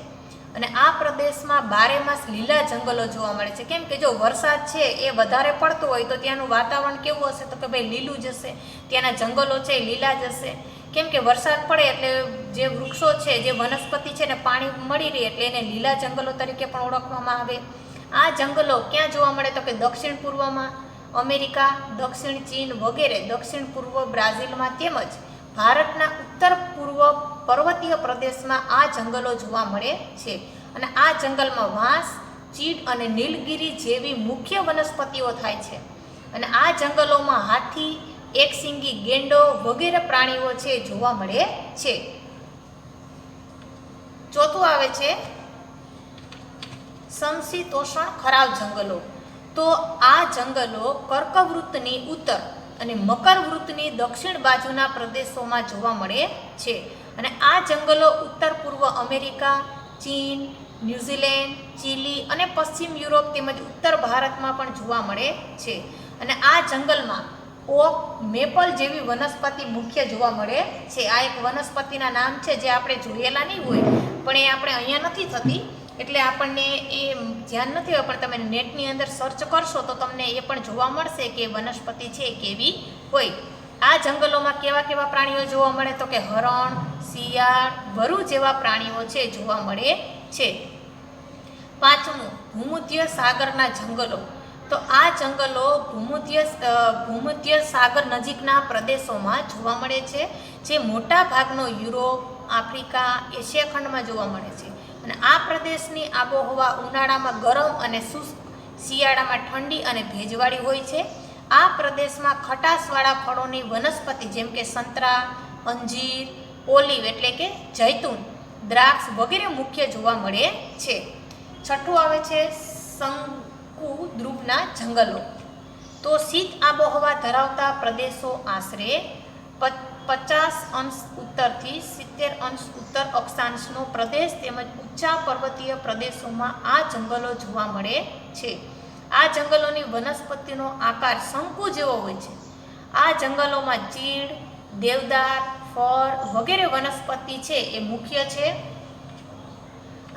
અને આ પ્રદેશમાં બારેમાસ લીલા જંગલો જોવા મળે છે. કેમ કે જો વરસાદ છે એ વધારે પડતો હોય તો ત્યાંનું વાતાવરણ કેવું હશે, તો કે ભાઈ લીલું જ હશે, ત્યાંના જંગલો છે એ લીલા જ હશે. કેમ કે વરસાદ પડે એટલે જે વૃક્ષો છે, જે વનસ્પતિ છે ને પાણી મળી રહે એટલે એને લીલા જંગલો તરીકે પણ ઓળખવામાં આવે. આ જંગલો ક્યાં જોવા મળે, તો કે દક્ષિણ પૂર્વમાં અમેરિકા, દક્ષિણ ચીન વગેરે, દક્ષિણ પૂર્વ બ્રાઝિલમાં તેમજ ભારતના ઉત્તર પૂર્વ પર્વતીય પ્રદેશમાં આ જંગલો જોવા મળે છે. અને આ જંગલમાં વાંસ, ચીડ અને નીલગિરી જેવી મુખ્ય વનસ્પતિઓ થાય છે. અને આ જંગલોમાં હાથી, એકશીંગી ગેંડો વગેરે પ્રાણીઓ છે જોવા મળે છે. ચોથું આવે છે સમશીતોષ્ણ ખરાવ જંગલો. તો આ જંગલો કર્કવૃત્તની ઉત્તર અને મકરવૃત્તની દક્ષિણ બાજુના પ્રદેશોમાં જોવા મળે છે. અને આ જંગલો ઉત્તર પૂર્વ અમેરિકા, ચીન, ન્યૂઝીલેન્ડ, ચીલી અને પશ્ચિમ યુરોપ તેમજ ઉત્તર ભારતમાં પણ જોવા મળે છે. અને આ જંગલમાં ઓક, મેપલ જેવી વનસ્પતિ મુખ્ય જોવા મળે છે. આ એક વનસ્પતિના નામ છે જે આપણે જોયેલા નહીં હોય, પણ એ આપણે અહીંયા નથી થતી એટલે આપણને એ ધ્યાન નથી હોય, પણ તમે નેટની અંદર સર્ચ કરશો તો તમને એ પણ જોવા મળશે કે વનસ્પતિ છે કેવી હોય. આ જંગલોમાં કેવા કેવા પ્રાણીઓ જોવા મળે, તો કે હરણ, શિયાળ, વરુ જેવા પ્રાણીઓ છે જોવા મળે છે. પાંચમું ભૂમધ્ય સાગરના જંગલો. તો આ જંગલો ભૂમધ્ય સાગર નજીકના પ્રદેશોમાં જોવા મળે છે, જે મોટા ભાગનો યુરોપ, આફ્રિકા, એશિયા ખંડમાં જોવા મળે છે. અને આ પ્રદેશની આબોહવા ઉનાળામાં ગરમ અને શુષ્ક, શિયાળામાં ઠંડી અને ભેજવાળી હોય છે. આ પ્રદેશમાં ખટાશવાળા ફળોની વનસ્પતિ જેમ કે સંતરા, અંજીર, ઓલિવ એટલે કે જૈતુન, દ્રાક્ષ વગેરે મુખ્ય જોવા મળે છે. છઠ્ઠું આવે છે શંકુદ્રુમના જંગલો. તો શીત આબોહવા ધરાવતા પ્રદેશો આશરે 50° ઉત્તરથી 70° ઉત્તર અક્ષાંશનો પ્રદેશ તેમજ ઊંચા પર્વતીય પ્રદેશોમાં આ જંગલો જોવા મળે છે. આ જંગલોની વનસ્પતિનો આકાર શંકુ જેવો હોય છે. આ જંગલોમાં ચીડ, દેવદાર, ફર વગેરે વનસ્પતિ છે એ મુખ્ય છે.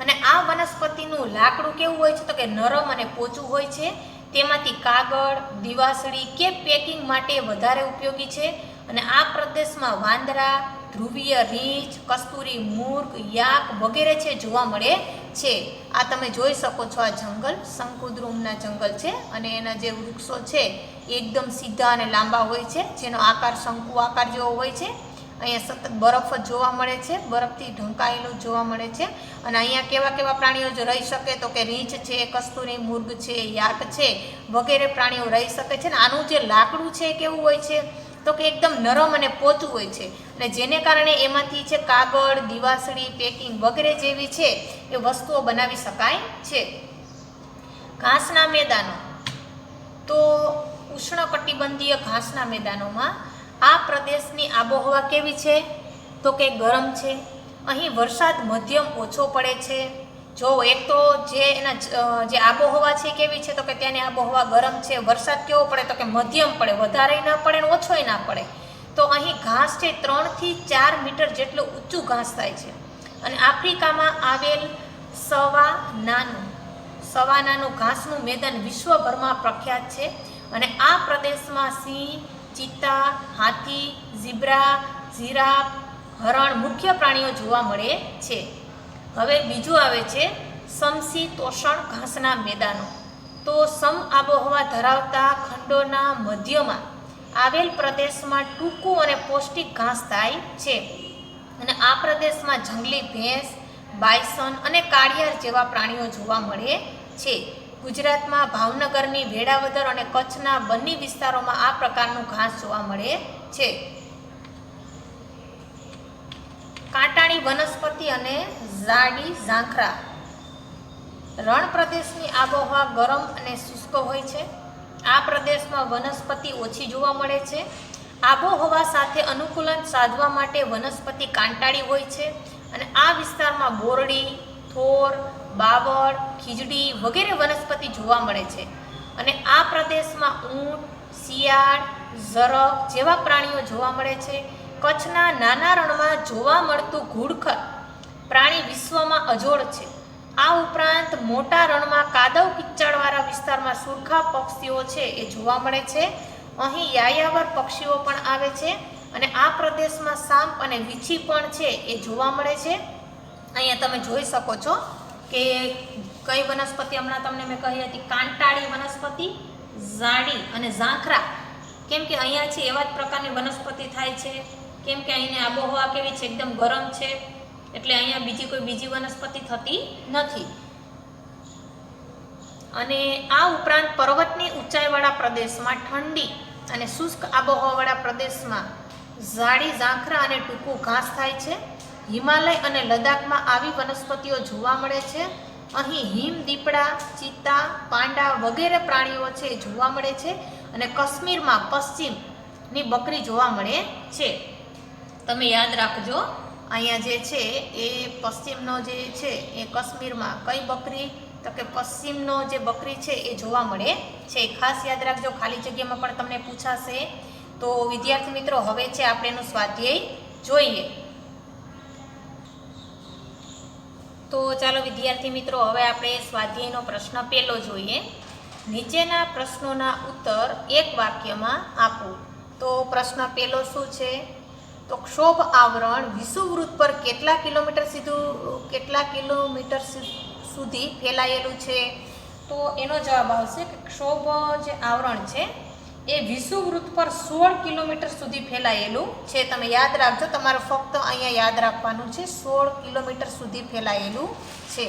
અને આ વનસ્પતિનું લાકડું કેવું હોય છે, તો કે નરમ અને પોચું હોય છે. તેમાંથી કાગળ, દિવાસળી કે પેકિંગ માટે વધારે ઉપયોગી છે. અને આ પ્રદેશમાં વાંદરા, ધ્રુવીય રીંછ, કસ્તુરી મૂર્ખ, યાક વગેરે છે જોવા મળે છે. આ તમે જોઈ શકો છો, આ જંગલ શંકુદ્રુમના જંગલ છે. અને એના જે વૃક્ષો છે એકદમ સીધા અને લાંબા હોય છે, જેનો આકાર શંકુ આકાર જેવો હોય છે. અહીંયા સતત બરફ જ જોવા મળે છે, બરફથી ઢંકાયેલું જોવા મળે છે. અને અહીંયા કેવા કેવા પ્રાણીઓ જ રહી શકે, તો કે રીંછ છે, કસ્તુરી મૂર્ખ છે, યાક છે વગેરે પ્રાણીઓ રહી શકે છે. ને આનું જે લાકડું છે કેવું હોય છે, તો કે એકદમ નરમ અને પોચું હોય છે. અને જેને કારણે એમાંથી છે કાગળ, દિવાસળી, પેકિંગ વગેરે જેવી છે એ વસ્તુઓ બનાવી શકાય છે. ઘાસના મેદાનો, તો ઉષ્ણકટિબંધીય ઘાસના મેદાનોમાં આ પ્રદેશની આબોહવા કેવી છે? તો કે ગરમ છે. અહીં વરસાદ મધ્યમ ઓછો પડે છે. જો એક તો જે આબોહવા છે કેવી છે? તો કે ત્યાંની આબોહવા ગરમ છે. વરસાદ કેવો પડે? તો કે મધ્યમ પડે, વધારે ના પડે ને ઓછોય ના પડે. તો અહીં ઘાસ છે 3 થી 4 મીટર જેટલું ઊંચું ઘાસ થાય છે. અને આફ્રિકામાં આવેલ સવાનાનું ઘાસનું મેદાન વિશ્વભરમાં પ્રખ્યાત છે. અને આ પ્રદેશમાં સિંહ, ચિત્તા, હાથી, ઝીબ્રા, જીરાફ, હરણ મુખ્ય પ્રાણીઓ જોવા મળે છે. હવે બીજું આવે છે સમશીતોષ્ણ ઘાસના મેદાનો. તો સમ આબોહવા ધરાવતા ખંડોના મધ્યમાં આવેલ પ્રદેશમાં ટૂંકું અને પૌષ્ટિક ઘાસ થાય છે. અને આ પ્રદેશમાં જંગલી ભેંસ, બાયસન અને કાળિયાર જેવા પ્રાણીઓ જોવા મળે છે. ગુજરાતમાં ભાવનગરની વેળાવદર અને કચ્છના બન્ની વિસ્તારોમાં આ પ્રકારનું ઘાસ જોવા મળે છે. કાંટાળી વનસ્પતિ અને ઝાડી ઝાંખરા. રણ પ્રદેશની આબોહવા ગરમ અને શુષ્ક હોય છે. આ પ્રદેશમાં વનસ્પતિ ઓછી જોવા મળે છે. આબોહવા સાથે અનુકૂલન સાધવા માટે વનસ્પતિ કાંટાળી હોય છે. અને આ વિસ્તારમાં બોરડી, થોર, બાવળ, ખીજડી વગેરે વનસ્પતિ જોવા મળે છે. અને આ પ્રદેશમાં ઊંટ, શિયાળ, ઝરખ જેવા પ્રાણીઓ જોવા મળે છે. કચ્છના નાના રણમાં જોવા મળતું ઘુડખર પ્રાણી વિશ્વમાં અજોડ છે. આ ઉપરાંત મોટા રણમાં કાદવ કિચડવાળા વિસ્તારમાં સુરખા પક્ષીઓ છે એ જોવા મળે છે. અહીં યાયાવર પક્ષીઓ પણ આવે છે. અને આ પ્રદેશમાં સાંપ અને વીછી પણ છે એ જોવા મળે છે. અહીંયા તમે જોઈ શકો છો કે કઈ વનસ્પતિ હમણાં તમને મેં કહી હતી, કાંટાળી વનસ્પતિ, ઝાડી અને ઝાંખરા. કેમ કે અહીંયા છે એવા જ પ્રકારની વનસ્પતિ થાય છે. કેમ કે અહીંની આબોહવા કેવી છે? એકદમ ગરમ છે. એટલે અહીંયા બીજી વનસ્પતિ થતી નથી. અને આ ઉપરાંત પર્વતની ઊંચાઈવાળા પ્રદેશમાં ઠંડી અને શુષ્ક આબોહવાવાળા પ્રદેશમાં ઝાડી ઝાંખરા અને ટૂંકું ઘાસ થાય છે. હિમાલય અને લદ્દાખમાં આવી વનસ્પતિઓ જોવા મળે છે. અહીં હિમ દીપડા, ચિત્તા, પાંડા વગેરે પ્રાણીઓ છે એ જોવા મળે છે. અને કાશ્મીરમાં પશ્ચિમની બકરી જોવા મળે છે. તમે યાદ રાખજો, અહીંયા જે છે એ પશ્ચિમનો જે છે એ કાશ્મીરમાં કઈ બકરી? તો કે પશ્ચિમનો જે બકરી છે એ જોવા મળે છે. ખાસ યાદ રાખજો, ખાલી જગ્યામાં પણ તમને પૂછાશે. તો વિદ્યાર્થી મિત્રો, હવે છે આપણે એનું સ્વાધ્યાય જોઈએ. તો ચાલો વિદ્યાર્થી મિત્રો, હવે આપણે સ્વાધ્યાયનો પ્રશ્ન પહેલો જોઈએ. નીચેના પ્રશ્નોના ઉત્તર એક વાક્યમાં આપો. તો પ્રશ્ન પહેલો શું છે? તો ક્ષોભ આવરણ વિષુવવૃત્ત પર કેટલા કિલોમીટર સુધી ફેલાયેલું છે? તો એનો જવાબ આવશે કે ક્ષોભ જે આવરણ છે એ વિષુવવૃત્ત પર 16 કિલોમીટર સુધી ફેલાયેલું છે. તમે યાદ રાખજો, તમારે ફક્ત અહીંયા યાદ રાખવાનું છે, 16 કિલોમીટર સુધી ફેલાયેલું છે.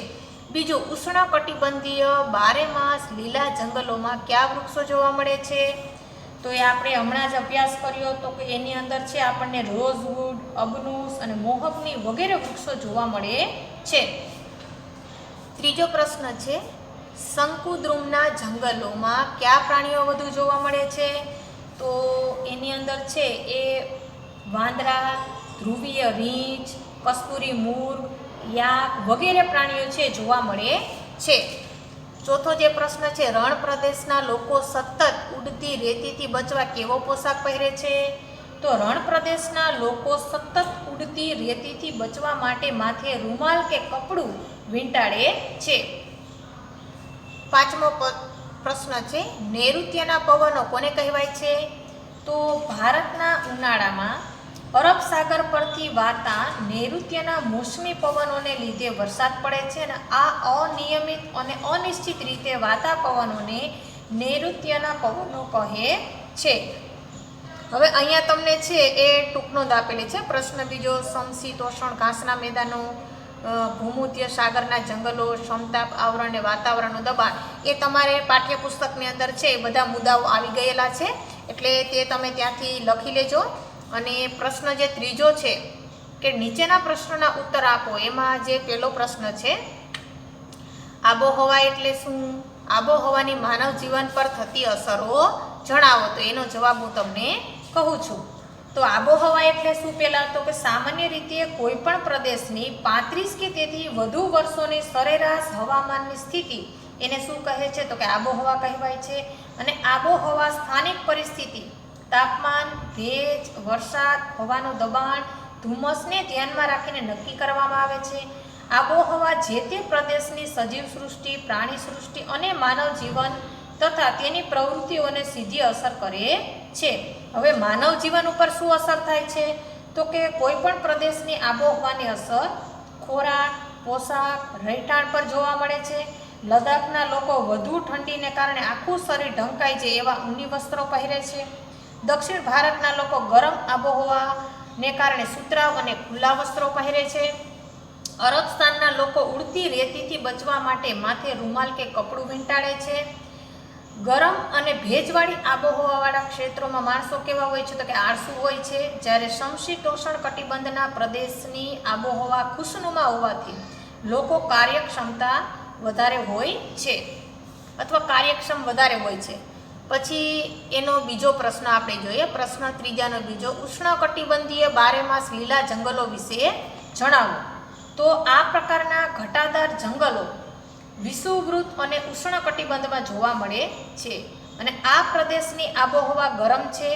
બીજું, ઉષ્ણકટિબંધીય 12 માસ લીલા જંગલોમાં કયા વૃક્ષો જોવા મળે છે? તો એ આપણે હમણાં જ અભ્યાસ કર્યો તો કે એની અંદર છે આપણને રોઝવુડ, અબનુસ અને મોહગની વગેરે વૃક્ષો જોવા મળે છે. ત્રીજો પ્રશ્ન છે, શંકુદ્રુમના જંગલોમાં કયા પ્રાણીઓ વધુ જોવા મળે છે? તો એની અંદર છે એ વાંદરા, ધ્રુવીય રીંછ, કસ્તુરી મૂર્ગ, યાક વગેરે પ્રાણીઓ છે જોવા મળે છે. ચોથો જે પ્રશ્ન છે, રણ પ્રદેશના લોકો સતત ઉડતી રેતીથી બચવા કેવો પોશાક પહેરે છે? તો રણ પ્રદેશના લોકો સતત ઉડતી રેતીથી બચવા માટે માથે રૂમાલ કે કપડું વીંટાળે છે. પાંચમો પ્રશ્ન છે, નૈઋત્યના પવનો કોને કહેવાય છે? તો ભારતના ઉનાળામાં અરબ સાગર પરથી વાતા નૈઋત્યના મોસમી પવનોને લીધે વરસાદ પડે છે. અને આ અનિયમિત અને અનિશ્ચિત રીતે વાતા પવનોને નૈઋત્યના પવનો કહે છે. હવે અહીંયા તમને છે એ ટૂંકનોંધ આપેલી છે. પ્રશ્ન બીજો, સમશીતોષ્ણ ઘાસના મેદાનો, ભૂમધ્ય સાગરના જંગલો, સમતાપ આવરણ અને વાતાવરણનું દબાણ, એ તમારે પાઠ્યપુસ્તકની અંદર છે એ બધા મુદ્દાઓ આવી ગયેલા છે, એટલે તે તમે ત્યાંથી લખી લેજો. અને પ્રશ્ન જે ત્રીજો છે કે નીચેના પ્રશ્નોના ઉત્તર આપો, એમાં જે પહેલો પ્રશ્ન છે, આબોહવા એટલે શું? આબોહવાની માનવ જીવન પર થતી અસરો જણાવો. તો એનો જવાબ હું તમને કહું છું. તો આબોહવા એટલે શું? પહેલાં તો કે સામાન્ય રીતે કોઈ પણ પ્રદેશની 35 કે તેથી વધુ વર્ષોની સરેરાશ હવામાનની સ્થિતિ એને શું કહે છે? તો કે આબોહવા કહેવાય છે. અને આબોહવા સ્થાનિક પરિસ્થિતિ, તાપમાન, ભેજ, વરસાદ, હવાનું દબાણ, ધુમ્મસને ધ્યાનમાં રાખીને નક્કી કરવામાં આવે છે. આબોહવા જે તે પ્રદેશની સજીવ સૃષ્ટિ, પ્રાણી સૃષ્ટિ અને માનવ જીવન તથા તેની પ્રવૃત્તિઓને સીધી અસર કરે છે. હવે માનવ જીવન ઉપર શું અસર થાય છે? તો કે કોઈ પણ પ્રદેશની આબોહવાની અસર ખોરાક, પોશાક, રહેઠાણ પર જોવા મળે છે. લદ્દાખના લોકો વધુ ઠંડીને કારણે આખું શરીર ઢંકાઈ જાય એવા ઊની વસ્ત્રો પહેરે છે. દક્ષિણ ભારતના લોકો ગરમ આબોહવાને કારણે સુતરાઉ અને ખુલ્લા વસ્ત્રો પહેરે છે. અરબસ્તાનના લોકો ઉડતી રેતીથી બચવા માટે માથે રૂમાલ કે કપડું વીંટાળે છે. ગરમ અને ભેજવાળી આબોહવાવાળા ક્ષેત્રોમાં માણસો કેવા હોય છે? તો કે આળસુ હોય છે. જ્યારે સમશીતોષણ કટિબંધના પ્રદેશની આબોહવા ખુશનુમા હોવાથી લોકો કાર્યક્ષમતા વધારે હોય છે અથવા કાર્યક્ષમ વધારે હોય છે. પછી એનો બીજો પ્રશ્ન આપણે જોઈએ. પ્રશ્ન ત્રીજાનો બીજો, ઉષ્ણકટિબંધીય બારેમાસ લીલા જંગલો વિશે જણાવો. તો આ પ્રકારના ઘટાદાર જંગલો વિષુવવૃત્ત અને ઉષ્ણકટિબંધમાં જોવા મળે છે. અને આ પ્રદેશની આબોહવા ગરમ છે.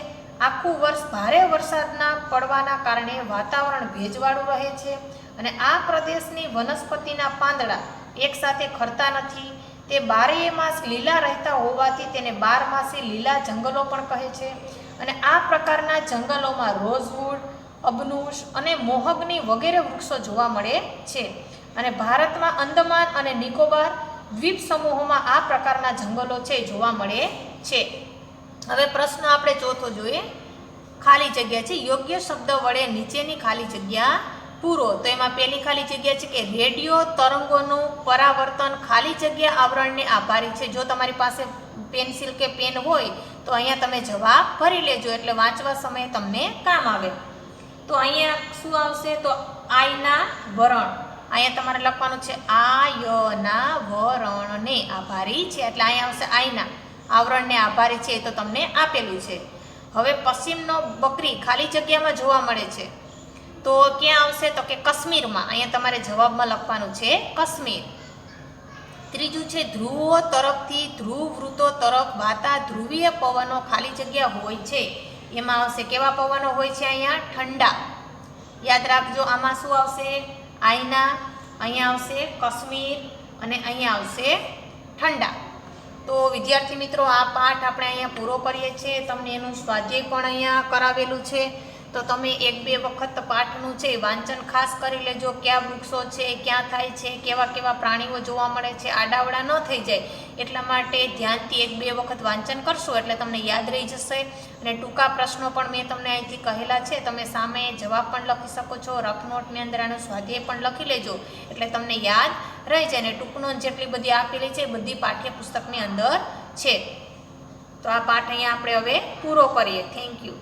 આખું વર્ષ ભારે વરસાદના પડવાના કારણે વાતાવરણ ભેજવાળું રહે છે. અને આ પ્રદેશની વનસ્પતિના પાંદડા એકસાથે ખરતા નથી. તે બારેય માસ લીલા રહેતા હોવાથી તેને બારમાસી લીલા જંગલો પણ કહે છે. અને આ પ્રકારના જંગલોમાં રોઝવુડ, અબનુશ અને મોહગની વગેરે વૃક્ષો જોવા મળે છે. અને ભારતમાં અંદમાન અને નિકોબાર દ્વીપ સમૂહોમાં આ પ્રકારના જંગલો છે જોવા મળે છે. હવે પ્રશ્ન આપણે ચોથો જોઈએ. ખાલી જગ્યા છે. યોગ્ય શબ્દ વડે નીચેની ખાલી જગ્યા પૂરો. તો એમાં પહેલી ખાલી જગ્યા છે કે રેડિયો તરંગોનું પરાવર્તન ખાલી જગ્યા આવરણને આભારી છે. જો તમારી પાસે પેન્સિલ કે પેન હોય તો અહીંયા તમે જવાબ ભરી લેજો એટલે વાંચવા સમયે તમને કામ આવે. તો અહીંયા શું આવશે? તો આયના વરણ. અહીંયા તમારે લખવાનું છે આયના વરણને આભારી છે એટલે અહીંયા આવશે આયના આવરણને આભારી છે. તો તમને આપેલું છે. હવે પશ્ચિમનો બકરી ખાલી જગ્યામાં જોવા મળે છે. તો ક્યાં આવશે? તો કે કાશ્મીરમાં. અહીંયા તમારે જવાબમાં લખવાનું છે કાશ્મીર. ત્રીજું છે ધ્રુવો તરફથી ધ્રુવવૃત્તો તરફ વાતા ધ્રુવીય પવનો ખાલી જગ્યા હોય છે. એમાં આવશે કેવા પવનો હોય છે? અહીંયા ઠંડા. યાદ રાખજો. આમાં શું આવશે? આયના, અહીંયા આવશે કાશ્મીર અને અહીંયા આવશે ઠંડા. તો વિદ્યાર્થી મિત્રો, આ પાઠ આપણે અહીંયા પૂરો કરીએ છીએ. તમને એનું સ્વાધ્યાય પણ અહીંયા કરાવેલું છે. તો તમે 1-2 વખત પાઠનું છે વાંચન ખાસ કરી લેજો. કયા વૃક્ષો છે, ક્યાં થાય છે, કેવા કેવા પ્રાણીઓ જોવા મળે છે, આડાવડા ન થઈ જાય એટલા માટે ધ્યાનથી 1-2 વખત વાંચન કરશો એટલે તમને યાદ રહી જશે. અને ટૂંકા પ્રશ્નો પણ મેં તમને અહીંથી કહેલા છે. તમે સામે જવાબ પણ લખી શકો છો. રફ નોટની અંદર આનો સ્વાધ્યાય પણ લખી લેજો એટલે તમને યાદ રહી જાય. અને ટૂંક નોંધ જેટલી બધી આપેલી છે એ બધી પાઠ્યપુસ્તકની અંદર છે. તો આ પાઠ અહીંયા આપણે હવે પૂરો કરીએ. Thank you.